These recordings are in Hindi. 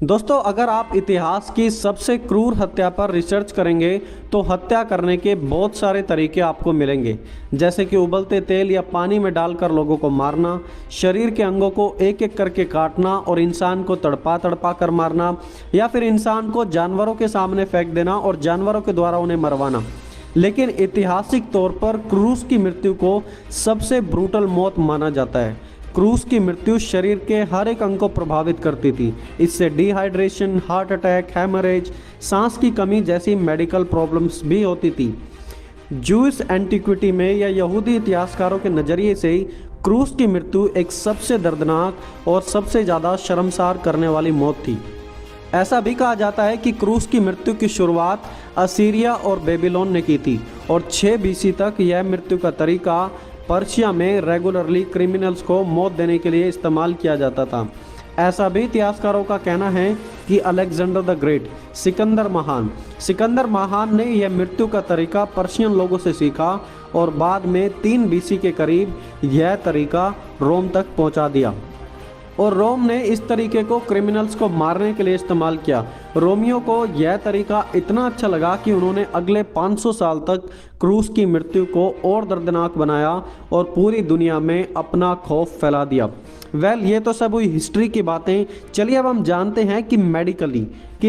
दोस्तों, अगर आप इतिहास की सबसे क्रूर हत्या पर रिसर्च करेंगे तो हत्या करने के बहुत सारे तरीके आपको मिलेंगे, जैसे कि उबलते तेल या पानी में डालकर लोगों को मारना, शरीर के अंगों को एक एक करके काटना और इंसान को तड़पा तड़पा कर मारना, या फिर इंसान को जानवरों के सामने फेंक देना और जानवरों के द्वारा उन्हें मरवाना। लेकिन ऐतिहासिक तौर पर क्रूस की मृत्यु को सबसे ब्रूटल मौत माना जाता है। क्रूस की मृत्यु शरीर के हर एक अंग को प्रभावित करती थी। इससे डिहाइड्रेशन, हार्ट अटैक, हैमरेज, सांस की कमी जैसी मेडिकल प्रॉब्लम्स भी होती थी। जूस एंटिक्विटी में या यहूदी इतिहासकारों के नज़रिए से क्रूस की मृत्यु एक सबसे दर्दनाक और सबसे ज़्यादा शर्मसार करने वाली मौत थी। ऐसा भी कहा जाता है कि क्रूस की मृत्यु की शुरुआत असीरिया और बेबीलोन ने की थी और 6 बीसी तक यह मृत्यु का तरीका पर्शिया में रेगुलरली क्रिमिनल्स को मौत देने के लिए इस्तेमाल किया जाता था। ऐसा भी इतिहासकारों का कहना है कि अलेक्जेंडर द ग्रेट, सिकंदर महान ने यह मृत्यु का तरीका पर्शियन लोगों से सीखा और बाद में 3 बीसी के करीब यह तरीका रोम तक पहुंचा दिया और रोम ने इस तरीके को क्रिमिनल्स को मारने के लिए इस्तेमाल किया। रोमियो को यह तरीका इतना अच्छा लगा कि उन्होंने अगले 500 साल तक क्रूस की मृत्यु को और दर्दनाक बनाया और पूरी दुनिया में अपना खौफ फैला दिया। ये तो सब हुई हिस्ट्री की बातें। चलिए अब हम जानते हैं कि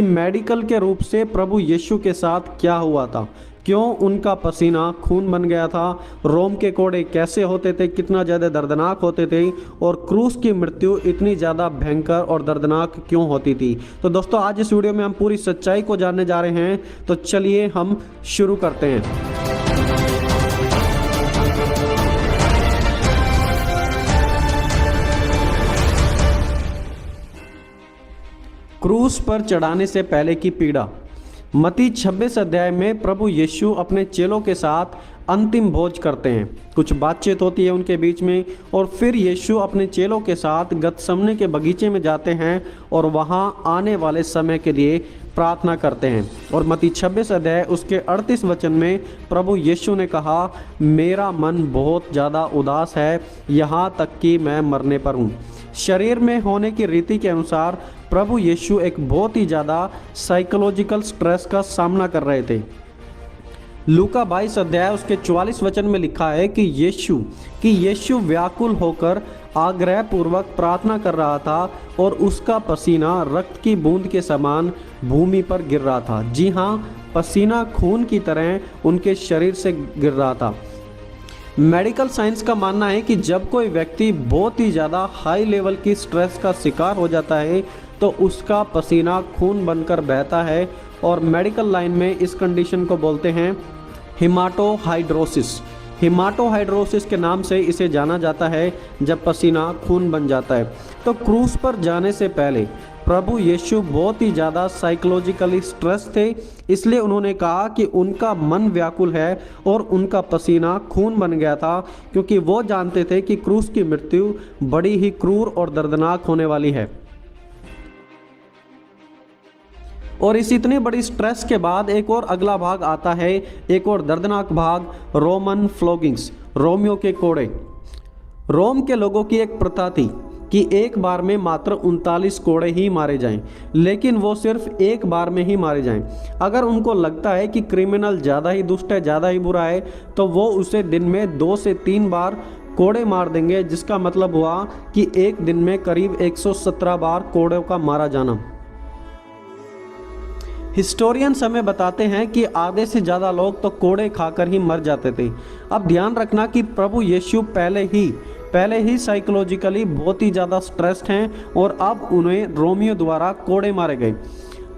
मेडिकल के रूप से प्रभु यीशु के साथ क्या हुआ था, क्यों उनका पसीना खून बन गया था, रोम के कोड़े कैसे होते थे, कितना ज़्यादा दर्दनाक होते थे और क्रूस की मृत्यु इतनी ज़्यादा भयंकर और दर्दनाक क्यों होती थी। तो दोस्तों, आज इस वीडियो में हम पूरी सच्चाई को जानने जा रहे हैं। तो चलिए हम शुरू करते हैं। क्रूस पर चढ़ाने से पहले की पीड़ा। मत्ती 26 अध्याय में प्रभु यीशु अपने चेलों के साथ अंतिम भोज करते हैं। कुछ बातचीत होती है उनके बीच में और फिर यीशु अपने चेलों के साथ गतसमने के बगीचे में जाते हैं और वहां आने वाले समय के लिए प्रार्थना करते हैं। और मत्ती 26 अध्याय उसके 38 वचन में प्रभु यीशु ने कहा, मेरा मन बहुत ज़्यादा उदास है, यहाँ तक कि मैं मरने पर हूँ। शरीर में होने की रीति के अनुसार प्रभु यीशु एक बहुत ही ज़्यादा साइकोलॉजिकल स्ट्रेस का सामना कर रहे थे। लूका 22 अध्याय उसके 44 वचन में लिखा है कि यीशु व्याकुल होकर आग्रह पूर्वक प्रार्थना कर रहा था और उसका पसीना रक्त की बूंद के समान भूमि पर गिर रहा था। जी हाँ, पसीना खून की तरह उनके शरीर से गिर रहा था। मेडिकल साइंस का मानना है कि जब कोई व्यक्ति बहुत ही ज़्यादा हाई लेवल की स्ट्रेस का शिकार हो जाता है तो उसका पसीना खून बनकर बहता है और मेडिकल लाइन में इस कंडीशन को बोलते हैं हिमाटोहाइड्रोसिस। हिमाटोहाइड्रोसिस के नाम से इसे जाना जाता है जब पसीना खून बन जाता है। तो क्रूस पर जाने से पहले प्रभु यीशु बहुत ही ज़्यादा साइकोलॉजिकली स्ट्रेस थे, इसलिए उन्होंने कहा कि उनका मन व्याकुल है और उनका पसीना खून बन गया था, क्योंकि वो जानते थे कि क्रूस की मृत्यु बड़ी ही क्रूर और दर्दनाक होने वाली है। और इस इतनी बड़ी स्ट्रेस के बाद एक और अगला भाग आता है, एक और दर्दनाक भाग, रोमन फ्लोगिंग्स, रोमियो के कोड़े। रोम के लोगों की एक प्रथा थी कि एक बार में मात्र 39 कोड़े ही मारे जाएं, लेकिन वो सिर्फ एक बार में ही मारे जाएं। अगर उनको लगता है कि क्रिमिनल ज़्यादा ही दुष्ट है, ज़्यादा ही बुरा है, तो वो उसे दिन में 2 से 3 बार कोड़े मार देंगे, जिसका मतलब हुआ कि एक दिन में करीब 117 बार कोड़ों का मारा जाना। हिस्टोरियंस हमें बताते हैं कि आधे से ज़्यादा लोग तो कोड़े खाकर ही मर जाते थे। अब ध्यान रखना कि प्रभु यीशु पहले ही साइकोलॉजिकली बहुत ही ज़्यादा स्ट्रेस्ड हैं और अब उन्हें रोमियो द्वारा कोड़े मारे गए।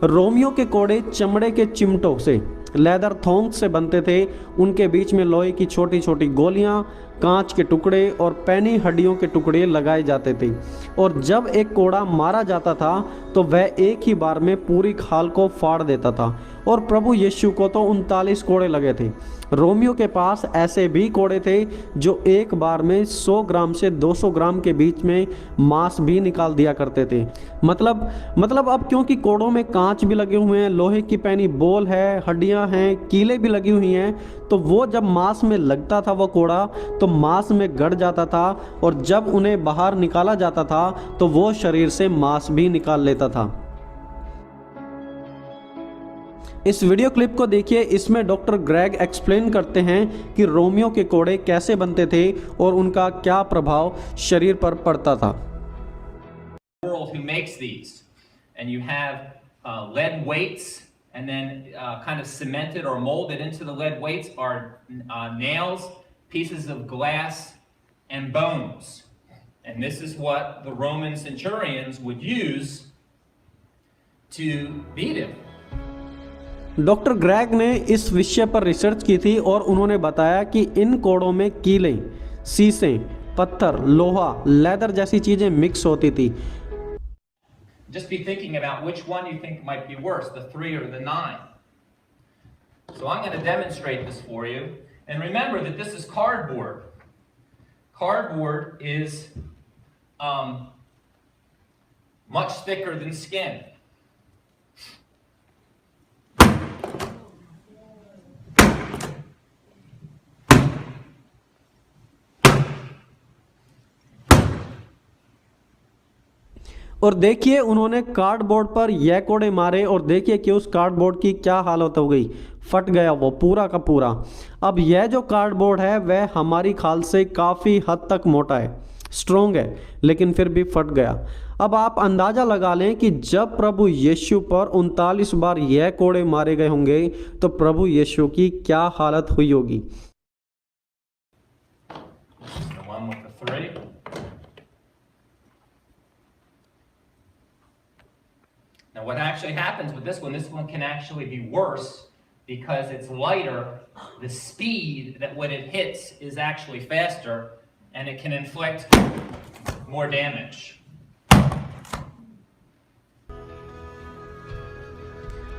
रोमियो के कोड़े चमड़े के चिमटों से, लेदर थोंग से बनते थे। उनके बीच में लोहे की छोटी छोटी गोलियां, कांच के टुकड़े और पैनी हड्डियों के टुकड़े लगाए जाते थे और जब एक कोड़ा मारा जाता था तो वह एक ही बार में पूरी खाल को फाड़ देता था। और प्रभु यीशु को तो 39 कोड़े लगे थे। रोमियो के पास ऐसे भी कोड़े थे जो एक बार में 100 ग्राम से 200 ग्राम के बीच में मांस भी निकाल दिया करते थे। मतलब अब क्योंकि कोड़ों में कांच भी लगे हुए हैं, लोहे की पैनी बोल है, हड्डियां हैं, कीलें भी लगी हुई हैं, तो वो जब मांस में लगता था वो कोड़ा तो मांस में गड़ जाता था और जब उन्हें बाहर निकाला जाता था तो वो शरीर से मांस भी निकाल लेता था। इस वीडियो क्लिप को देखिए, इसमें डॉक्टर ग्रेग एक्सप्लेन करते हैं कि रोमियो के कोड़े कैसे बनते थे और उनका क्या प्रभाव शरीर पर पड़ता था। Who makes these, and you have lead weights, and then kind of cemented or molded into the lead weights are nails, pieces of glass, and bones. And this is what the Roman centurions would use to beat him. Doctor Greg ने इस विषय पर रिसर्च की थी और उन्होंने बताया कि इन कोड़ों में कीलें, शीशे, पत्थर, लोहा, लेदर जैसी चीजें मिक्स होती थी। Just be thinking about which one you think might be worse, the 3 or the 9. So I'm going to demonstrate this for you. And remember that this is cardboard. Cardboard is much thicker than skin. और देखिए उन्होंने कार्डबोर्ड पर यह कोड़े मारे और देखिए कि उस कार्डबोर्ड की क्या हालत हो गई, फट गया वो पूरा का पूरा। अब यह जो कार्डबोर्ड है वह हमारी खाल से काफ़ी हद तक मोटा है, स्ट्रोंग है, लेकिन फिर भी फट गया। अब आप अंदाज़ा लगा लें कि जब प्रभु यीशु पर 39 बार यह कोड़े मारे गए होंगे तो प्रभु यीशु की क्या हालत हुई होगी। Now what actually happens with this one can actually be worse because it's lighter. The speed that when it hits is actually faster and it can inflict more damage.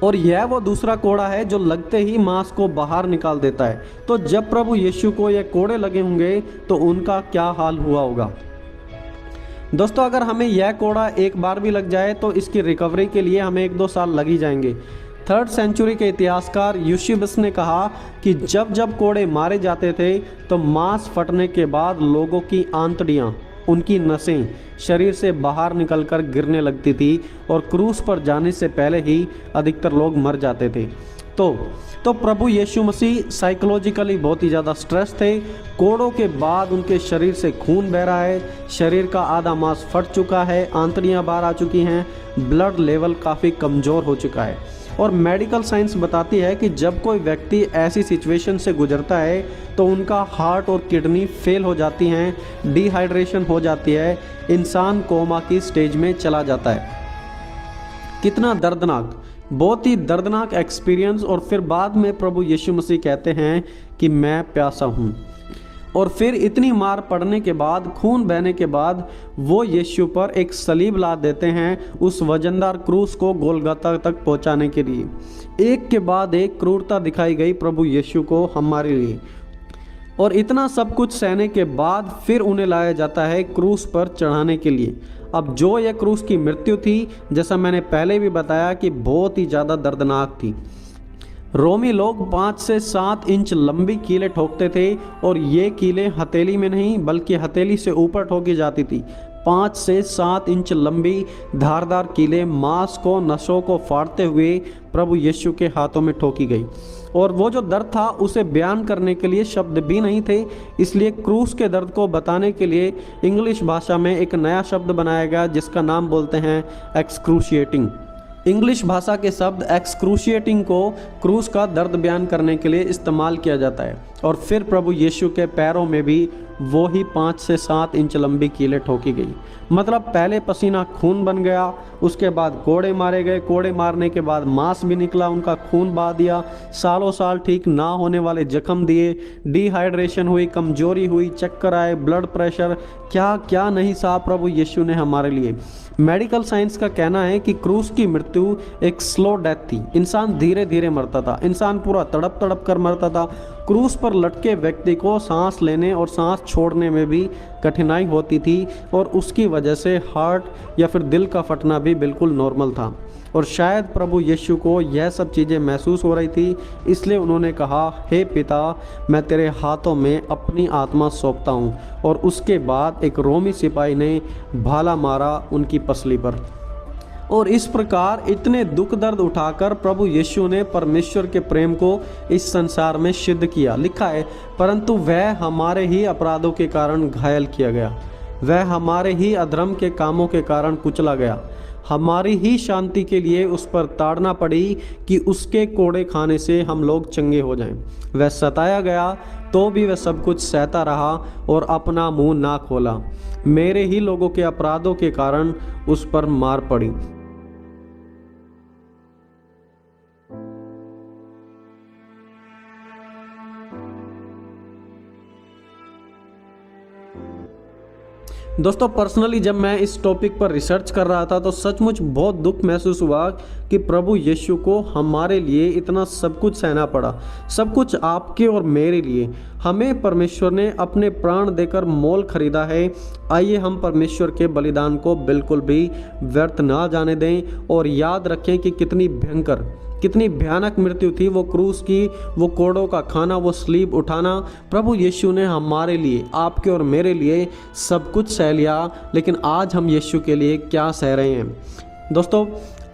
और यह वो दूसरा कोड़ा है जो लगते ही मांस को बाहर निकाल देता है। तो जब प्रभु यीशु को यह कोड़े लगे होंगे तो उनका क्या हाल हुआ होगा। दोस्तों, अगर हमें यह कोड़ा एक बार भी लग जाए तो इसकी रिकवरी के लिए हमें 1-2 साल लग ही जाएंगे। 3rd सेंचुरी के इतिहासकार यूशिबस ने कहा कि जब जब कोड़े मारे जाते थे तो मांस फटने के बाद लोगों की आंतड़ियाँ, उनकी नसें शरीर से बाहर निकलकर गिरने लगती थी और क्रूस पर जाने से पहले ही अधिकतर लोग मर जाते थे। तो प्रभु यीशु मसीह साइकोलॉजिकली बहुत ही ज़्यादा स्ट्रेस थे। कोड़ों के बाद उनके शरीर से खून बह रहा है, शरीर का आधा मांस फट चुका है, आंतड़ियाँ बाहर आ चुकी हैं, ब्लड लेवल काफ़ी कमज़ोर हो चुका है। और मेडिकल साइंस बताती है कि जब कोई व्यक्ति ऐसी सिचुएशन से गुजरता है तो उनका हार्ट और किडनी फेल हो जाती हैं, डिहाइड्रेशन हो जाती है, इंसान कोमा की स्टेज में चला जाता है। कितना दर्दनाक, बहुत ही दर्दनाक एक्सपीरियंस। और फिर बाद में प्रभु यीशु मसीह कहते हैं कि मैं प्यासा हूँ। और फिर इतनी मार पड़ने के बाद, खून बहने के बाद वो यीशु पर एक सलीब ला देते हैं उस वजनदार क्रूस को गोलगता तक पहुंचाने के लिए। एक के बाद एक क्रूरता दिखाई गई प्रभु यीशु को हमारे लिए। और इतना सब कुछ सहने के बाद फिर उन्हें लाया जाता है क्रूस पर चढ़ाने के लिए। अब जो यह क्रूस की मृत्यु थी, जैसा मैंने पहले भी बताया कि बहुत ही ज़्यादा दर्दनाक थी। रोमी लोग 5 से 7 इंच लंबी कीलें ठोकते थे और ये कीलें हथेली में नहीं बल्कि हथेली से ऊपर ठोकी जाती थी। 5 से 7 इंच लंबी धारदार कीलें मांस को, नसों को फाड़ते हुए प्रभु यीशु के हाथों में ठोकी गई। और वो जो दर्द था उसे बयान करने के लिए शब्द भी नहीं थे, इसलिए क्रूस के दर्द को बताने के लिए इंग्लिश भाषा में एक नया शब्द बनाया गया जिसका नाम बोलते हैं एक्सक्रूशिएटिंग। इंग्लिश भाषा के शब्द एक्सक्रूशिएटिंग को क्रूस का दर्द बयान करने के लिए इस्तेमाल किया जाता है। और फिर प्रभु यीशु के पैरों में भी वो ही 5 से 7 इंच लंबी कीलें ठोकी गई। मतलब पहले पसीना खून बन गया, उसके बाद कोड़े मारे गए, कोड़े मारने के बाद मांस भी निकला, उनका खून बहा दिया, सालों साल ठीक ना होने वाले जख्म दिए, डिहाइड्रेशन हुई, कमजोरी हुई, चक्कर आए, ब्लड प्रेशर, क्या क्या नहीं सहा प्रभु यीशु ने हमारे लिए। मेडिकल साइंस का कहना है कि क्रूस की मृत्यु एक स्लो डेथ थी। इंसान धीरे धीरे मरता था, इंसान पूरा तड़प तड़प कर मरता था। क्रूस पर लटके व्यक्ति को सांस लेने और सांस छोड़ने में भी कठिनाई होती थी और उसकी वजह से हार्ट या फिर दिल का फटना भी बिल्कुल नॉर्मल था। और शायद प्रभु यीशु को यह सब चीज़ें महसूस हो रही थी, इसलिए उन्होंने कहा, हे पिता, मैं तेरे हाथों में अपनी आत्मा सौंपता हूँ। और उसके बाद एक रोमी सिपाही ने भाला मारा उनकी पसली पर। और इस प्रकार इतने दुख दर्द उठाकर प्रभु यीशु ने परमेश्वर के प्रेम को इस संसार में सिद्ध किया। लिखा है, परंतु वह हमारे ही अपराधों के कारण घायल किया गया, वह हमारे ही अधर्म के कामों के कारण कुचला गया, हमारी ही शांति के लिए उस पर ताड़ना पड़ी कि उसके कोड़े खाने से हम लोग चंगे हो जाएं। वह सताया गया तो भी वह सब कुछ सहता रहा और अपना मुंह ना खोला। मेरे ही लोगों के अपराधों के कारण उस पर मार पड़ी। दोस्तों, पर्सनली जब मैं इस टॉपिक पर रिसर्च कर रहा था तो सचमुच बहुत दुख महसूस हुआ कि प्रभु यीशु को हमारे लिए इतना सब कुछ सहना पड़ा, सब कुछ आपके और मेरे लिए। हमें परमेश्वर ने अपने प्राण देकर मोल खरीदा है। आइए हम परमेश्वर के बलिदान को बिल्कुल भी व्यर्थ ना जाने दें और याद रखें कि कितनी भयानक मृत्यु थी वो क्रूस की, वो कोड़ों का खाना, वो स्लीब उठाना। प्रभु यीशु ने हमारे लिए, आपके और मेरे लिए सब कुछ सह लिया, लेकिन आज हम यीशु के लिए क्या सह रहे हैं। दोस्तों,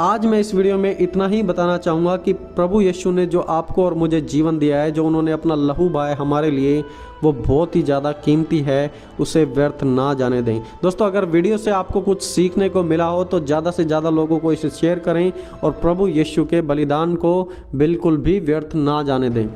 आज मैं इस वीडियो में इतना ही बताना चाहूँगा कि प्रभु यीशु ने जो आपको और मुझे जीवन दिया है, जो उन्होंने अपना लहू बहाया हमारे लिए, वो बहुत ही ज़्यादा कीमती है, उसे व्यर्थ ना जाने दें। दोस्तों, अगर वीडियो से आपको कुछ सीखने को मिला हो तो ज़्यादा से ज़्यादा लोगों को इसे शेयर करें और प्रभु यीशु के बलिदान को बिल्कुल भी व्यर्थ ना जाने दें।